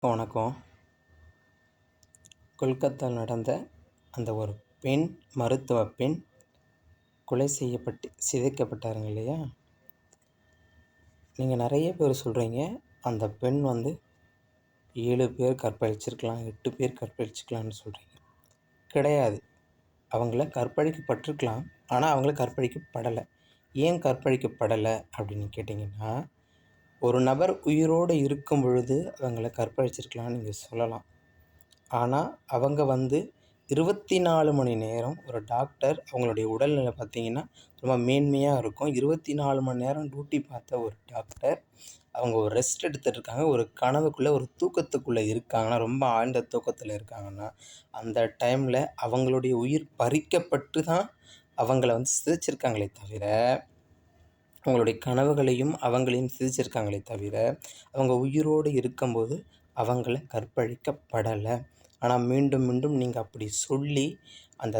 வணக்கம். கொல்கத்தாவில் நடந்த அந்த ஒரு பெண் மருத்துவ பெண் கொலை செய்யப்பட்டு சிதைக்கப்பட்டாருங்க இல்லையா? நீங்கள் நிறைய பேர் சொல்கிறீங்க, அந்த பெண் 7 பேர் கற்பழிச்சிருக்கலாம், 8 பேர் கற்பழிச்சிக்கலாம்னு சொல்கிறீங்க. கிடையாது. அவங்கள கற்பழிக்கப்பட்டிருக்கலாம், ஆனால் அவங்கள கற்பழிக்கப்படலை. ஏன் கற்பழிக்கப்படலை அப்படின்னு கேட்டிங்கன்னா, ஒரு நபர் உயிரோடு இருக்கும் பொழுது அவங்கள கற்பழிச்சிருக்கலாம்னு நீங்கள் சொல்லலாம். ஆனால் அவங்க 24 மணி நேரம் ஒரு டாக்டர் அவங்களுடைய உடல்நிலை பார்த்திங்கன்னா ரொம்ப மேன்மையாக இருக்கும். 24 மணி நேரம் டியூட்டி பார்த்த ஒரு டாக்டர் அவங்க ஒரு ரெஸ்ட் எடுத்துகிட்ருக்காங்க. ஒரு கனவுக்குள்ளே ஒரு தூக்கத்துக்குள்ளே இருக்காங்கன்னா, ரொம்ப ஆழ்ந்த தூக்கத்தில் இருக்காங்கன்னா, அந்த டைமில் அவங்களுடைய உயிர் பறிக்கப்பட்டு தான் அவங்கள சிதைச்சிருக்காங்களே தவிர, அவங்களுடைய கனவுகளையும் அவங்களையும் சிதைச்சிருக்காங்களே தவிர, அவங்க உயிரோடு இருக்கும்போது அவங்கள கற்பழிக்கப்படலை. ஆனால் மீண்டும் மீண்டும் நீங்கள் அப்படி சொல்லி அந்த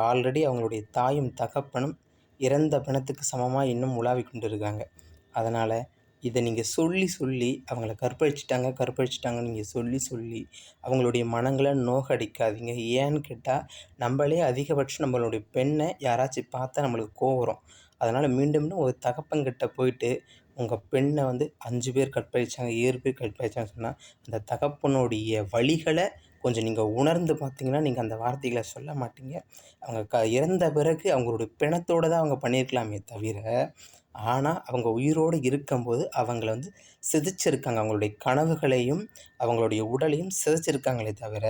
ஆல்ரெடி அவங்களுடைய தாயும் தகப்பனும் இறந்த பிணத்துக்கு சமமாக இன்னும் உலாவி கொண்டு இருக்காங்க. அதனால் இதை நீங்கள் சொல்லி அவங்கள கற்பழிச்சிட்டாங்கன்னு நீங்கள் சொல்லி அவங்களுடைய மனங்களை நோகடிக்காதீங்க. ஏன்னு கேட்டால், நம்மளே அதிகபட்சம் நம்மளுடைய பெண்ணை யாராச்சும் பார்த்தா நம்மளுக்கு கோவம் வரும். அதனால் மீண்டும் ஒரு தகப்பன்கிட்ட போயிட்டு உங்கள் பெண்ணை 5 பேர் கற்பழித்தாங்க, 7 பேர் கற்பழித்தாங்கன்னு சொன்னால், அந்த தகப்பனுடைய வலிகளை கொஞ்சம் நீங்கள் உணர்ந்து பார்த்தீங்கன்னா, நீங்கள் அந்த வார்த்தைகளை சொல்ல மாட்டீங்க. அவங்க இறந்த பிறகு அவங்களுடைய பிணத்தோடு தான் அவங்க பண்ணியிருக்கலாமே தவிர, ஆனால் அவங்க உயிரோடு இருக்கும்போது அவங்கள சிதைச்சிருக்காங்க. அவங்களுடைய கனவுகளையும் அவங்களுடைய உடலையும் சிதைச்சிருக்காங்களே தவிர,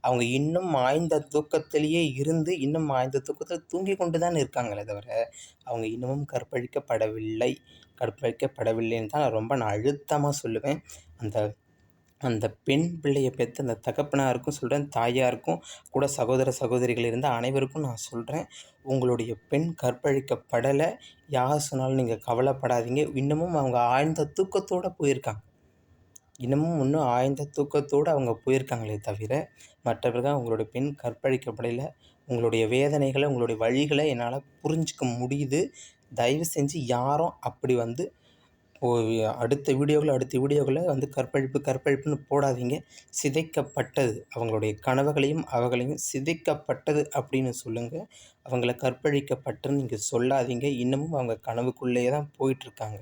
அவங்க இன்னும் ஆழ்ந்த தூக்கத்திலேயே இருந்து இன்னும் ஆழ்ந்த தூக்கத்தில் தூங்கி கொண்டு தான் இருக்காங்களே தவிர, அவங்க இன்னமும் கற்பழிக்கப்படவில்லைன்னு தான் நான் அழுத்தமாக சொல்லுவேன். அந்த பெண் பிள்ளையை பெற்ற அந்த தகப்பனாருக்கும் சொல்கிறேன், தாயாருக்கும் கூட சகோதர சகோதரிகள் இருந்த அனைவருக்கும் நான் சொல்கிறேன், உங்களுடைய பெண் கற்பழிக்கப்படலை. யார் சொன்னாலும் நீங்கள் கவலைப்படாதீங்க. இன்னமும் அவங்க ஆழ்ந்த தூக்கத்தோடு போயிருக்காங்க. இன்னும் ஆழ்ந்த தூக்கத்தோடு அவங்க போயிருக்காங்களே தவிர, மற்றவர்கள் உங்களுடைய பெண் கற்பழிக்கப்படலை. உங்களுடைய வேதனைகளை, உங்களுடைய வழிகளை என்னால் புரிஞ்சிக்க முடியுது. தயவு செஞ்சு யாரும் அப்படி அடுத்த வீடியோவில் கற்பழிப்புன்னு போடாதீங்க. சிதைக்கப்பட்டது, அவங்களுடைய கனவுகளையும் அவங்களையும் சிதைக்கப்பட்டது அப்படின்னு சொல்லுங்கள். அவங்கள கற்பழிக்கப்பட்டுன்னு நீங்கள் சொல்லாதீங்க. இன்னமும் அவங்க கனவுக்குள்ளேயே தான் போயிட்டுருக்காங்க.